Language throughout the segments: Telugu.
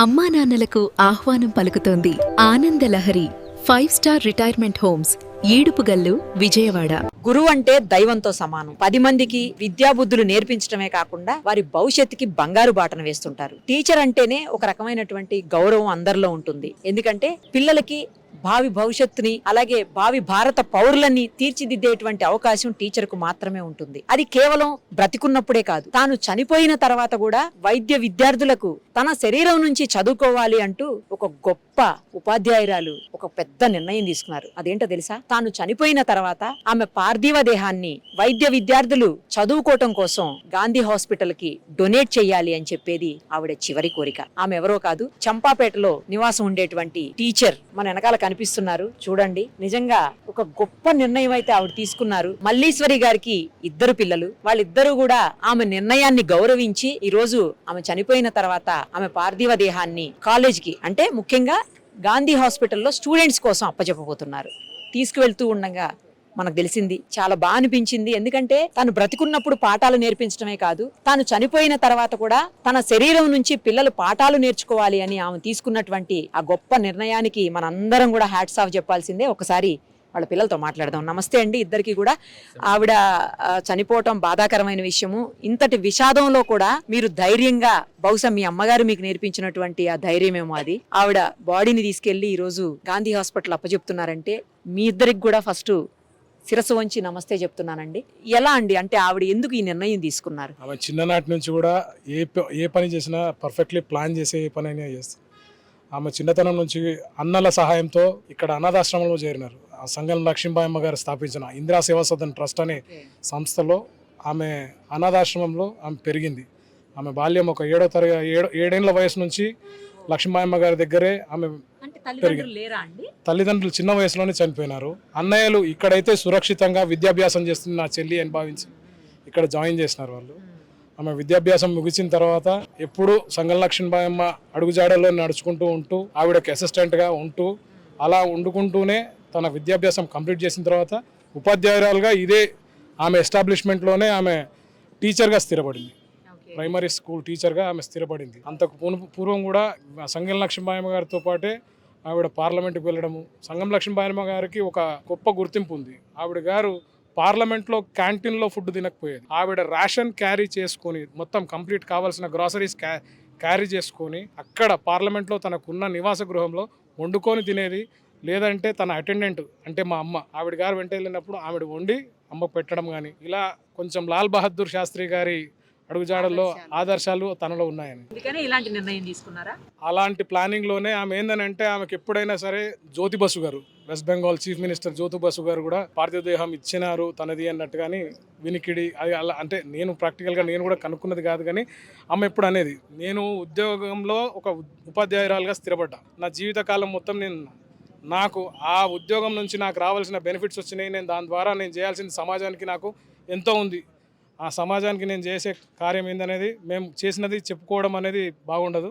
అమ్మా నాన్నలకు ఆహ్వానం పలుకుతోంది Ananda Lahari 5 star retirement homes Edupugallu Vijayawada. గురువు అంటే దైవంతో సమానం. 10 మందికి విద్యాబుద్ధులు నేర్పించడమే కాకుండా వారి భవిష్యత్తుకి బంగారు బాటను వేస్తుంటారు. టీచర్ అంటేనే ఒక రకమైనటువంటి గౌరవం అందరిలో ఉంటుంది. ఎందుకంటే పిల్లలకి భావి భవిష్యత్తుని అలాగే భావి భారత పౌరులని తీర్చిదిద్దేటువంటి అవకాశం టీచర్ కు మాత్రమే ఉంటుంది. అది కేవలం బ్రతికున్నప్పుడే కాదు, తాను చనిపోయిన తర్వాత కూడా వైద్య విద్యార్థులకు తన శరీరం నుంచి చదువుకోవాలి అంటూ ఒక గొప్ప ఉపాధ్యాయురాలు ఒక పెద్ద నిర్ణయం తీసుకున్నారు. అదేంటో తెలుసా? తాను చనిపోయిన తర్వాత ఆమె పార్థివ దేహాన్ని వైద్య విద్యార్థులు చదువుకోవటం కోసం గాంధీ హాస్పిటల్ కి డొనేట్ చెయ్యాలి అని చెప్పేది ఆవిడ చివరి కోరిక. ఆమె ఎవరో కాదు, చంపాపేటలో నివాసం ఉండేటువంటి టీచర్. మన వెనకాల కనిపిస్తున్నారు చూడండి. నిజంగా ఒక గొప్ప నిర్ణయం అయితే ఆవిడ తీసుకున్నారు. మల్లీశ్వరి గారికి 2 పిల్లలు. వాళ్ళిద్దరూ కూడా ఆమె నిర్ణయాన్ని గౌరవించి ఈ రోజు ఆమె చనిపోయిన తర్వాత ఆమె పార్థివ దేహాన్ని కాలేజీకి, అంటే ముఖ్యంగా గాంధీ హాస్పిటల్లో స్టూడెంట్స్ కోసం అప్పచెప్పబోతున్నారు. తీసుకువెళ్తూ ఉండగా మనకు తెలిసింది, చాలా బాగా అనిపించింది. ఎందుకంటే తను బ్రతికున్నప్పుడు పాఠాలు నేర్పించడమే కాదు, తాను చనిపోయిన తర్వాత కూడా తన శరీరం నుంచి పిల్లలు పాఠాలు నేర్చుకోవాలి అని ఆమె తీసుకున్నటువంటి ఆ గొప్ప నిర్ణయానికి మనందరం కూడా హ్యాట్స్ ఆఫ్ చెప్పాల్సిందే. ఒకసారి వాళ్ళ పిల్లలతో మాట్లాడదాం. నమస్తే అండి ఇద్దరికి కూడా. ఆవిడ చనిపోవటం బాధాకరమైన విషయము. ఇంతటి విషాదంలో కూడా మీరు ధైర్యంగా, బహుశా మీ అమ్మగారు మీకు నేర్పించినటువంటి ఆ ధైర్యమేమో అది, ఆవిడ బాడీని తీసుకెళ్లి ఈ రోజు గాంధీ హాస్పిటల్ అప్పచెప్తున్నారంటే మీ ఇద్దరికి కూడా ఫస్ట్ శిరస్సు వంచి నమస్తే చెప్తున్నానండి. ఎలా అండి, అంటే ఆవిడ ఎందుకు ఈ నిర్ణయం తీసుకున్నారు? ఆమె చిన్ననాటి నుంచి కూడా ఏ పని చేసినా పర్ఫెక్ట్లీ ప్లాన్ చేసే ఏ పని అయినా చేస్తుంది. ఆమె చిన్నతనం నుంచి అన్నల సహాయంతో ఇక్కడ అనాథాశ్రమంలో చేరినారు. ఆ సంగం లక్ష్మీబాయమ్మ గారు స్థాపించిన ఇందిరా సేవా సదన్ ట్రస్ట్ అనే సంస్థలో ఆమె అనాథాశ్రమంలో ఆమె పెరిగింది. ఆమె బాల్యం ఒక 7 వయసు నుంచి లక్ష్మీబాయమ్మ గారి దగ్గరే ఆమె తల్లిదండ్రులు చిన్న వయసులోనే చనిపోయినారు. అన్నయ్యలు ఇక్కడైతే సురక్షితంగా విద్యాభ్యాసం చేస్తుంది నా చెల్లి అని భావించి ఇక్కడ జాయిన్ చేసినారు వాళ్ళు. ఆమె విద్యాభ్యాసం ముగిసిన తర్వాత ఎప్పుడు సంగం లక్ష్మీబాయమ్మ అడుగుజాడల్లో నడుచుకుంటూ ఉంటూ ఆవిడకి అసిస్టెంట్గా ఉంటూ అలా వండుకుంటూనే తన విద్యాభ్యాసం కంప్లీట్ చేసిన తర్వాత ఉపాధ్యాయురాలుగా ఇదే ఆమె ఎస్టాబ్లిష్మెంట్లోనే ఆమె టీచర్గా స్థిరపడింది. ప్రైమరీ స్కూల్ టీచర్గా ఆమె స్థిరపడింది. అంతకు పూర్వం కూడా సంగం లక్ష్మీబాయమ్మ గారితో పాటే ఆవిడ పార్లమెంట్కి వెళ్ళడము. సంగం లక్ష్మీబాయమ్మ గారికి ఒక గొప్ప గుర్తింపు ఉంది. ఆవిడ గారు పార్లమెంట్లో క్యాంటీన్లో ఫుడ్ తినకపోయేది. ఆవిడ రేషన్ క్యారీ చేసుకొని మొత్తం కంప్లీట్ కావాల్సిన గ్రాసరీస్ క్యారీ చేసుకొని అక్కడ పార్లమెంట్లో తనకున్న నివాస గృహంలో వండుకొని తినేది. లేదంటే తన అటెండెంట్ అంటే మా అమ్మ, ఆవిడ గారు వెంట వెళ్ళినప్పుడు ఆవిడ వండి అమ్మకు పెట్టడం కానీ, ఇలా కొంచెం లాల్ బహదూర్ శాస్త్రి గారి అడుగుజాడల్లో ఆదర్శాలు తనలో ఉన్నాయని ఇలాంటి నిర్ణయం తీసుకున్నారా? అలాంటి ప్లానింగ్ లోనే ఆమె ఏందనంటే ఆమెకి ఎప్పుడైనా సరే జ్యోతి బసు గారు, వెస్ట్ బెంగాల్ చీఫ్ మినిస్టర్ జ్యోతి బసు గారు కూడా పార్థివ దేహం ఇచ్చినారు తనది అన్నట్టుగాని వినికిడి. అది అలా అంటే నేను ప్రాక్టికల్గా నేను కూడా కనుక్కున్నది కాదు, కానీ ఆమె ఎప్పుడు అనేది, నేను ఉద్యోగంలో ఒక ఉపాధ్యాయురాలుగా స్థిరపడ్డా. నా జీవితకాలం మొత్తం నాకు ఆ ఉద్యోగం నుంచి నాకు రావాల్సిన బెనిఫిట్స్ వచ్చినాయి. నేను దాని ద్వారా నేను చేయాల్సిన సమాజానికి నాకు ఎంతో ఉంది. ఆ సమాజానికి నేను చేసే కార్యం ఏందనేది మేము చేసినది చెప్పుకోవడం అనేది బాగుండదు.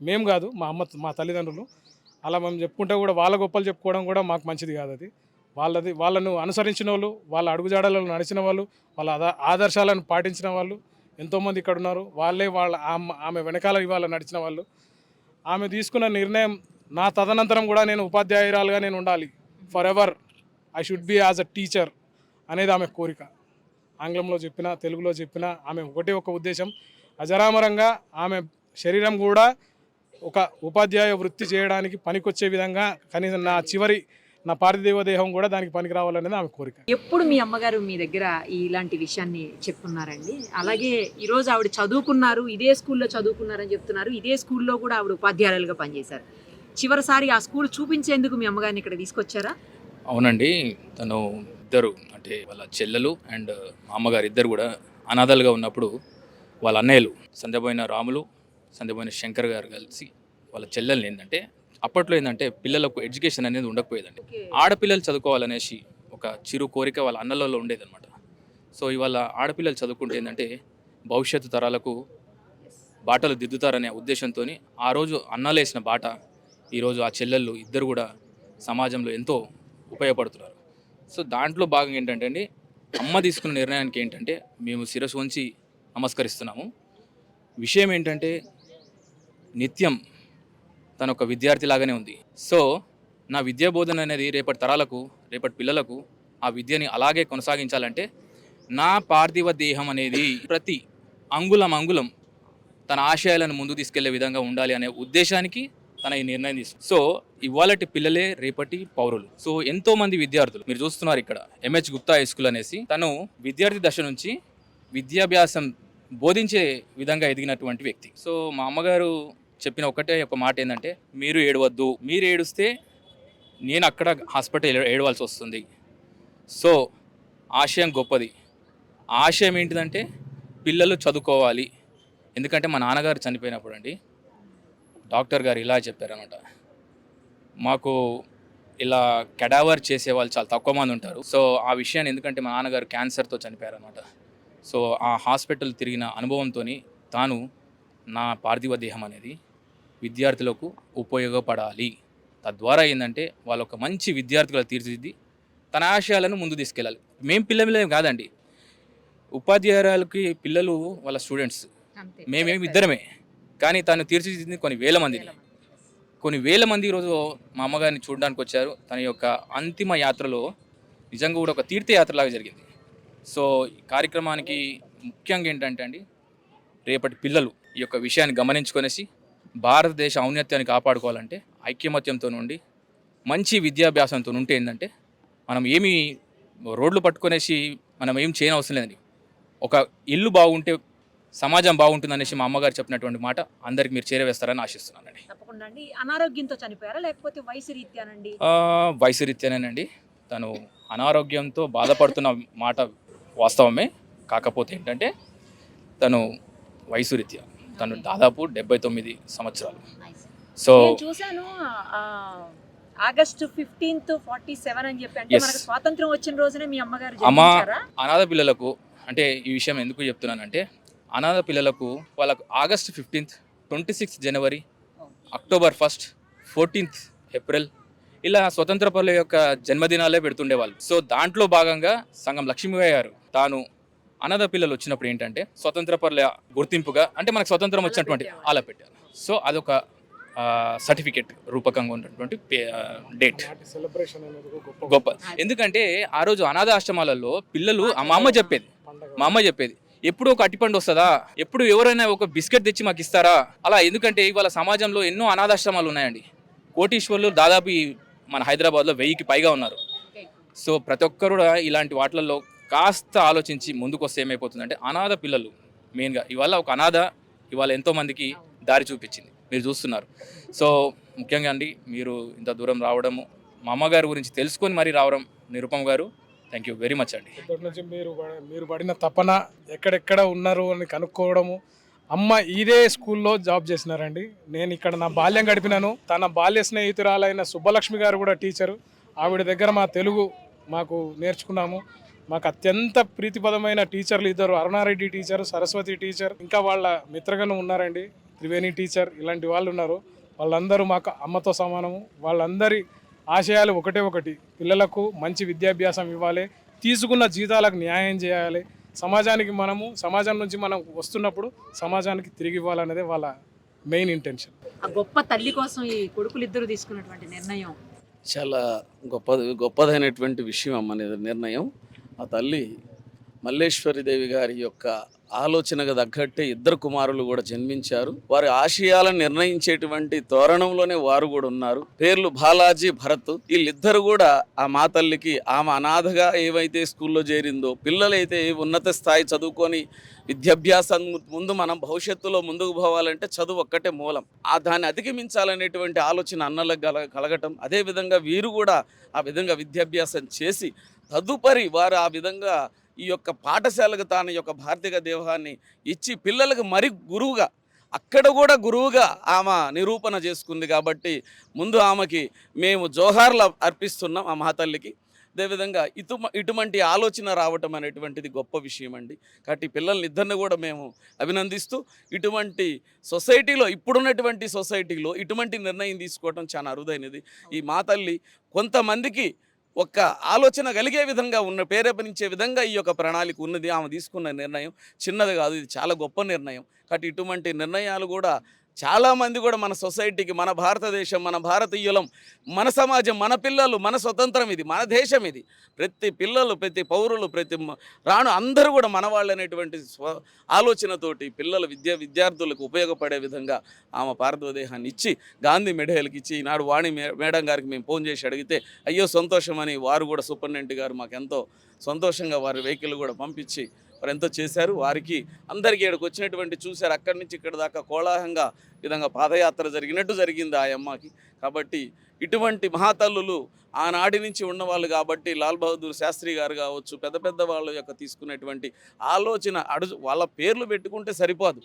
మేము కాదు, మా తల్లిదండ్రులు అలా మేము చెప్పుకుంటే కూడా వాళ్ళ గొప్పలు చెప్పుకోవడం కూడా మాకు మంచిది కాదు. అది వాళ్ళను అనుసరించిన వాళ్ళు, వాళ్ళ అడుగుజాడలలో నడిచిన వాళ్ళు, వాళ్ళ ఆదర్శాలను పాటించిన వాళ్ళు ఎంతోమంది ఇక్కడ ఉన్నారు. ఆమె వెనకాల ఇవాళ నడిచిన వాళ్ళు. ఆమె తీసుకున్న నిర్ణయం, నా తదనంతరం కూడా నేను ఉపాధ్యాయురాలుగా నేను ఉండాలి, for ever I should be as a teacher అనేది ఆమె కోరిక. ఆంగ్లంలో చెప్పినా తెలుగులో చెప్పినా ఆమె ఒక ఉద్దేశం, అజరామరంగా ఆమె శరీరం కూడా ఒక ఉపాధ్యాయ వృత్తి చేయడానికి పనికొచ్చే విధంగా కనీసం నా పార్థివ దేహం కూడా దానికి పనికి రావాలనేది ఆమె కోరిక. ఎప్పుడు మీ అమ్మగారు మీ దగ్గర ఇలాంటి విషయాన్ని చెప్పుకున్నారండి? అలాగే ఈరోజు ఆవిడ చదువుకున్నారు, ఇదే స్కూల్లో చదువుకున్నారని చెప్తున్నారు. ఇదే స్కూల్లో కూడా ఆవిడ ఉపాధ్యాయులుగా పనిచేశారు. చివరిసారి ఆ స్కూల్ చూపించేందుకు మీ అమ్మగారిని ఇక్కడ తీసుకొచ్చారా? అవునండి, తను ఇద్దరు అంటే వాళ్ళ చెల్లెలు అండ్ మా అమ్మగారు ఇద్దరు కూడా అనాథలుగా ఉన్నప్పుడు వాళ్ళ అన్నయ్యలు సంధ్యపోయిన రాములు, సంధ్యపోయిన శంకర్ గారు కలిసి వాళ్ళ చెల్లెల్ని ఏంటంటే, అప్పట్లో ఏంటంటే పిల్లలకు ఎడ్యుకేషన్ అనేది ఉండకపోయేదండి. ఆడపిల్లలు చదువుకోవాలనేసి ఒక చిరు కోరిక వాళ్ళ అన్నలలో ఉండేదన్నమాట. సో ఇవాళ ఆడపిల్లలు చదువుకుంటే ఏంటంటే భవిష్యత్తు తరాలకు బాటలు దిద్దుతారనే ఉద్దేశంతో ఆ రోజు అన్నలు వేసిన బాట ఈరోజు ఆ చెల్లెళ్ళు ఇద్దరు కూడా సమాజంలో ఎంతో ఉపయోగపడుతున్నారు. సో దాంట్లో భాగంగా ఏంటంటే అండి, అమ్మ తీసుకున్న నిర్ణయానికి ఏంటంటే మేము శిరస్సు వంచి నమస్కరిస్తున్నాము. విషయం ఏంటంటే నిత్యం తను ఒక విద్యార్థి లాగానే ఉంది. సో నా విద్యా బోధన అనేది రేపటి తరాలకు, రేపటి పిల్లలకు ఆ విద్యని అలాగే కొనసాగించాలంటే నా పార్థివ దేహం అనేది ప్రతి అంగుళం అంగుళం తన ఆశయాలను ముందుకు తీసుకెళ్లే విధంగా ఉండాలి అనే ఉద్దేశానికి తన ఈ నిర్ణయం తీసుకుంది. సో ఇవాళటి పిల్లలే రేపటి పౌరులు. సో ఎంతో మంది విద్యార్థులు మీరు చూస్తున్నారు ఇక్కడ ఎంహెచ్ గుప్తా హై స్కూల్ అనేసి, తను విద్యార్థి దశ నుంచి విద్యాభ్యాసం బోధించే విధంగా ఎదిగినటువంటి వ్యక్తి. సో మా అమ్మగారు చెప్పిన ఒక మాట ఏంటంటే, మీరు ఏడవద్దు, మీరు ఏడుస్తే నేను అక్కడ హాస్పిటల్ ఏడవాల్సి వస్తుంది. సో ఆశయం గొప్పది. ఆశయం ఏంటిదంటే పిల్లలు చదువుకోవాలి. ఎందుకంటే మా నాన్నగారు చనిపోయినప్పుడు అండి డాక్టర్ గారు ఇలా చెప్పారనమాట, మాకు ఇలా కెడావర్ చేసే వాళ్ళు చాలా తక్కువ మంది ఉంటారు. సో ఆ విషయాన్ని, ఎందుకంటే మా నాన్నగారు క్యాన్సర్తో చనిపోయారనమాట. సో ఆ హాస్పిటల్ తిరిగిన అనుభవంతో తాను నా పార్థివ దేహం అనేది విద్యార్థులకు ఉపయోగపడాలి, తద్వారా ఏంటంటే వాళ్ళు ఒక మంచి విద్యార్థులుగా తీర్చిదిద్ది తన ఆశయాలను ముందు తీసుకెళ్ళాలి. మేము పిల్లలే కాదండి, ఉపాధ్యాయురాలకి పిల్లలు వాళ్ళ స్టూడెంట్స్, మేమేమి ఇద్దరమే, కానీ తను తీర్చిదిద్దింది కొన్ని వేల మంది ఈరోజు మా అమ్మగారిని చూడడానికి వచ్చారు. తన యొక్క అంతిమ యాత్రలో నిజంగా కూడా ఒక తీర్థయాత్రలాగా జరిగింది. సో ఈ కార్యక్రమానికి ముఖ్యంగా ఏంటంటే అండి, రేపటి పిల్లలు ఈ యొక్క విషయాన్ని గమనించుకొనేసి భారతదేశ ఔన్నత్యాన్ని కాపాడుకోవాలంటే ఐక్యమత్యంతో నుండి మంచి విద్యాభ్యాసంతో ఉంటే ఏంటంటే మనం ఏమి రోడ్లు పట్టుకొనేసి మనం ఏం చేయనవసరం లేదండి. ఒక ఇల్లు బాగుంటే సమాజం బాగుంటుంది అనేసి మా అమ్మగారు చెప్పినటువంటి మాట అందరికి మీరు చేరవేస్తారని ఆశిస్తున్నానండి. తప్పకుండా అండి. అనారోగ్యంతో చనిపోయారా లేకపోతే వయసు రీత్యానండి? వయసు రీత్యానేనండి. తను అనారోగ్యంతో బాధపడుతున్న మాట వాస్తవమే. కాకపోతే ఏంటంటే తను వయసు రీత్యా తను దాదాపు 79 సంవత్సరాలు. సో చూసాను ఆగస్టు 15th 47 అని చెప్పి, అంటే మనకు స్వాతంత్రం వచ్చిన రోజునే మీ అమ్మగారు జన్మించారా? అనాథ పిల్లలకు, అంటే ఈ విషయం ఎందుకు చెప్తున్నానంటే, అనాథ పిల్లలకు వాళ్ళకు ఆగస్టు 15th, 26 జనవరి, అక్టోబర్ 1st, 14th ఏప్రిల్ ఇలా స్వతంత్ర పరుల యొక్క జన్మదినాలే పెడుతుండేవాళ్ళు. సో దాంట్లో భాగంగా సంగం లక్ష్మీబాయి గారు తాను అనాథ పిల్లలు వచ్చినప్పుడు ఏంటంటే స్వతంత్ర పరుల గుర్తింపుగా, అంటే మనకు స్వతంత్రం వచ్చినటువంటి అలా పెట్టారు. సో అదొక సర్టిఫికేట్ రూపకంగా ఉన్నటువంటి డేట్ గొప్ప. ఎందుకంటే ఆ రోజు అనాథ ఆశ్రమాలలో పిల్లలు మా అమ్మ చెప్పేది ఎప్పుడు ఒక అట్టిపండు వస్తుందా, ఎప్పుడు ఎవరైనా ఒక బిస్కెట్ తెచ్చి మాకు ఇస్తారా అలా. ఎందుకంటే ఇవాళ సమాజంలో ఎన్నో అనాథాశ్రమాలు ఉన్నాయండి. కోటీశ్వర్లు దాదాపు మన హైదరాబాద్లో 1000కి పైగా ఉన్నారు. సో ప్రతి ఒక్కరు కూడా ఇలాంటి వాటిలలో కాస్త ఆలోచించి ముందుకు వస్తే ఏమైపోతుందంటే, అనాథ పిల్లలు మెయిన్గా ఇవాళ ఒక అనాథ ఇవాళ ఎంతోమందికి దారి చూపించింది, మీరు చూస్తున్నారు. సో ముఖ్యంగా అండి మీరు ఇంత దూరం రావడము, మా అమ్మగారి గురించి తెలుసుకొని మరీ రావడం, నిరుపమ్ గారు థ్యాంక్ యూ వెరీ మచ్ అండి. ఇప్పటి నుంచి మీరు పడిన తపన ఎక్కడెక్కడ ఉన్నారు అని కనుక్కోవడము. అమ్మ ఇదే స్కూల్లో జాబ్ చేసినారండి. నేను ఇక్కడ నా బాల్యం గడిపినాను. తన బాల్య స్నేహితురాలైన సుబ్బలక్ష్మి గారు కూడా టీచరు. ఆవిడ దగ్గర మా తెలుగు మాకు నేర్చుకున్నాము. మాకు అత్యంత ప్రీతిపదమైన టీచర్లు ఇద్దరు, అరుణారెడ్డి టీచర్, సరస్వతి టీచర్, ఇంకా వాళ్ళ మిత్రగణం ఉన్నారండి, త్రివేణి టీచర్, ఇలాంటి వాళ్ళు ఉన్నారు. వాళ్ళందరూ మాకు అమ్మతో సమానము. వాళ్ళందరి ఆశయాలు ఒకటి, పిల్లలకు మంచి విద్యాభ్యాసం ఇవ్వాలి, తీసుకున్న జీతాలకు న్యాయం చేయాలి, సమాజం నుంచి మనం వస్తున్నప్పుడు సమాజానికి తిరిగి ఇవ్వాలనేదే వాళ్ళ మెయిన్ ఇంటెన్షన్. ఆ గొప్ప తల్లి కోసం ఈ కొడుకులు ఇద్దరు తీసుకున్నటువంటి నిర్ణయం చాలా గొప్పదైనటువంటి విషయం అమ్మ నిర్ణయం. ఆ తల్లి మల్లేశ్వరిదేవి గారి యొక్క ఆలోచనకు తగ్గట్టే ఇద్దరు కుమారులు కూడా జన్మించారు. వారి ఆశయాలను నిర్ణయించేటువంటి తోరణంలోనే వారు కూడా ఉన్నారు. పేర్లు బాలాజీ, భరత్. వీళ్ళిద్దరు కూడా ఆ మా తల్లికి ఆమె అనాథగా ఏవైతే స్కూల్లో చేరిందో, పిల్లలైతే ఉన్నత స్థాయి చదువుకొని విద్యాభ్యాసం ముందు మనం భవిష్యత్తులో ముందుకు పోవాలంటే చదువు ఒక్కటే మూలం. దాన్ని అధిగమించాలనేటువంటి ఆలోచన అన్నలకు కలగటం, అదేవిధంగా వీరు కూడా ఆ విధంగా విద్యాభ్యాసం చేసి తదుపరి వారు ఆ విధంగా ఈ యొక్క పాఠశాలకు తాను యొక్క భారతీయ దేహాన్ని ఇచ్చి పిల్లలకు మరి గురువుగా, అక్కడ కూడా గురువుగా ఆమె నిరూపణ చేసుకుంది. కాబట్టి ముందు ఆమెకి మేము జోహార్లు అర్పిస్తున్నాం ఆ మహాతల్లికి. అదేవిధంగా ఇటువంటి ఆలోచన రావటం అనేటువంటిది గొప్ప విషయం అండి. కాబట్టి పిల్లల్ని ఇద్దరిని కూడా మేము అభినందిస్తూ, ఇటువంటి సొసైటీలో, ఇప్పుడున్నటువంటి సొసైటీలో ఇటువంటి నిర్ణయం తీసుకోవటం చాలా అరుదైనది. ఈ మా తల్లి కొంతమందికి ఒక్క ఆలోచన కలిగే విధంగా ప్రేరేపణించే విధంగా ఈ యొక్క ప్రణాళిక ఉన్నది. ఆమె తీసుకున్న నిర్ణయం చిన్నది కాదు, ఇది చాలా గొప్ప నిర్ణయం. కాబట్టి ఇటువంటి నిర్ణయాలు కూడా చాలామంది కూడా మన సొసైటీకి, మన భారతదేశం, మన భారతీయులం, మన సమాజం, మన పిల్లలు, మన స్వతంత్రం ఇది, మన దేశం ఇది, ప్రతి పిల్లలు, ప్రతి పౌరులు, రాను అందరూ కూడా మన వాళ్ళు అనేటువంటి ఆలోచనతోటి పిల్లల విద్యార్థులకు ఉపయోగపడే విధంగా ఆమె పార్థివ దేహాన్ని ఇచ్చి గాంధీ మెడల్కి ఇచ్చి ఈనాడు వాణి మేడం గారికి మేము ఫోన్ చేసి అడిగితే అయ్యో సంతోషమని వారు కూడా సూపరింటెండెంట్ గారు మాకు ఎంతో సంతోషంగా వారి వెహికల్ కూడా పంపించి వారు ఎంతో చేశారు. వారికి అందరికీ ఇక్కడికి వచ్చినటువంటి చూశారు, అక్కడి నుంచి ఇక్కడ దాకా కోలాహలంగా విధంగా పాదయాత్ర జరిగినట్టు జరిగింది ఆ అమ్మకి. కాబట్టి ఇటువంటి మహాతల్లులు ఆనాటి నుంచి ఉన్నవాళ్ళు కాబట్టి లాల్ బహదూర్ శాస్త్రి గారు కావచ్చు, పెద్ద పెద్ద వాళ్ళ యొక్క తీసుకునేటువంటి ఆలోచన వాళ్ళ పేర్లు పెట్టుకుంటే సరిపోదు,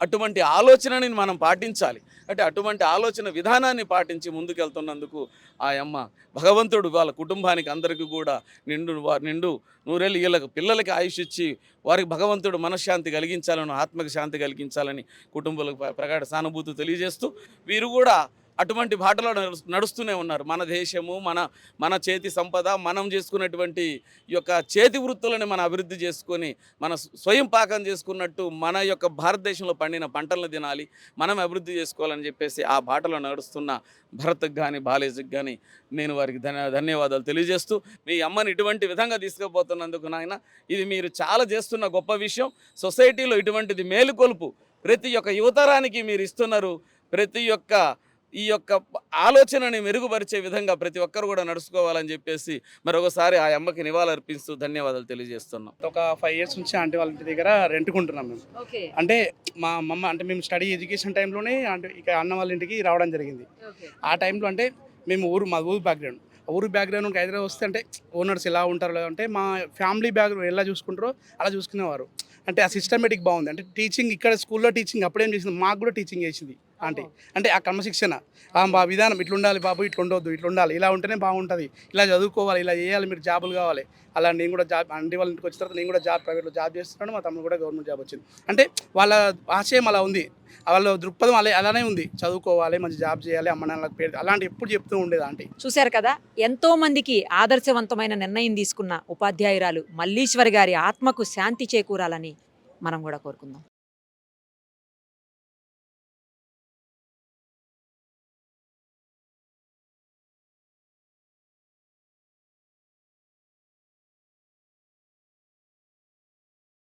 అటువంటి ఆలోచనని మనం పాటించాలి. అంటే అటువంటి ఆలోచన విధానాన్ని పాటించి ముందుకెళ్తున్నందుకు ఆ అమ్మ భగవంతుడు వాళ్ళ కుటుంబానికి అందరికీ కూడా నిండు నూరేళ్ళు వీళ్ళకి పిల్లలకి ఆయుష్ ఇచ్చి వారికి భగవంతుడు మనశ్శాంతి కలిగించాలని, ఆత్మకి శాంతి కలిగించాలని కుటుంబాలకు ప్రగాఢ సానుభూతి తెలియజేస్తూ వీరు కూడా అటువంటి బాటలో నడుస్తూనే ఉన్నారు. మన దేశము, మన చేతి సంపద, మనం చేసుకున్నటువంటి ఈ యొక్క చేతి వృత్తులను మనం అభివృద్ధి చేసుకొని మన స్వయం పాకం చేసుకున్నట్టు మన యొక్క భారతదేశంలో పండిన పంటలను తినాలి, మనం అభివృద్ధి చేసుకోవాలని చెప్పేసి ఆ బాటలో నడుస్తున్న భరత్కి కానీ బాలేజ్కి కానీ నేను వారికి ధన్యవాదాలు తెలియజేస్తూ, మీ అమ్మని ఇటువంటి విధంగా తీసుకుపోతున్నందుకు నాయన ఇది మీరు చాలా చేస్తున్న గొప్ప విషయం. సొసైటీలో ఇటువంటిది మేలుకొలుపు ప్రతి ఒక్క యువతరానికి మీరు ఇస్తున్నారు. ప్రతి ఒక్క ఈ యొక్క ఆలోచనని మెరుగుపరిచే విధంగా ప్రతి ఒక్కరు కూడా నడుచుకోవాలని చెప్పేసి మరొకసారి ఆ అమ్మకి నివాళులర్పిస్తూ ధన్యవాదాలు తెలియజేస్తున్నాం. ఒక 5 years నుంచి ఆంటీ వాళ్ళ ఇంటి దగ్గర రెంట్కుంటున్నాం మేము. అంటే మా మమ్మ అంటే మేము స్టడీ ఎడ్యుకేషన్ టైంలోనే అంటే ఇక అన్న వాళ్ళ ఇంటికి రావడం జరిగింది. ఆ టైంలో అంటే మేము మా ఊరు బ్యాక్గ్రౌండ్ హైదరాబాద్ వస్తే అంటే ఓనర్స్ ఎలా ఉంటారో అంటే మా ఫ్యామిలీ బ్యాక్గ్రౌండ్ ఎలా చూసుకుంటారో అలా చూసుకునేవారు. అంటే ఆ సిస్టమేటిక్ బాగుంది. అంటే టీచింగ్ ఇక్కడ స్కూల్లో టీచింగ్ అప్పుడేం చేసింది, మాకు కూడా టీచింగ్ చేసింది ఆంటీ. అంటే ఆ క్రమశిక్షణ, ఆ విధానం ఇట్లా ఉండాలి బాబు, ఇట్లా ఉండొద్దు, ఇట్లా ఉండాలి, ఇలా ఉంటేనే బాగుంటుంది, ఇలా చదువుకోవాలి, ఇలా చేయాలి, మీరు జాబులు కావాలి. అలా నేను కూడా జాబ్ ఆంటీ వాళ్ళ ఇంటికి వచ్చిన తర్వాత నేను కూడా ప్రైవేట్లో జాబ్ చేస్తున్నాను, మా తమ్ముడు కూడా గవర్నమెంట్ జాబ్ వచ్చింది. అంటే వాళ్ళ ఆశయం అలా ఉంది, వాళ్ళ దృక్పథం అలానే ఉంది, చదువుకోవాలి, మంచి జాబ్ చేయాలి, అమ్మ నాన్నలకు పేరు అలాంటి ఎప్పుడు చెప్తూ ఉండేది ఆంటీ. చూశారు కదా, ఎంతో మందికి ఆదర్శవంతమైన నిర్ణయం తీసుకున్న ఉపాధ్యాయురాలు మల్లీశ్వరి గారి ఆత్మకు శాంతి చేకూరాలని మనం కూడా కోరుకుందాం.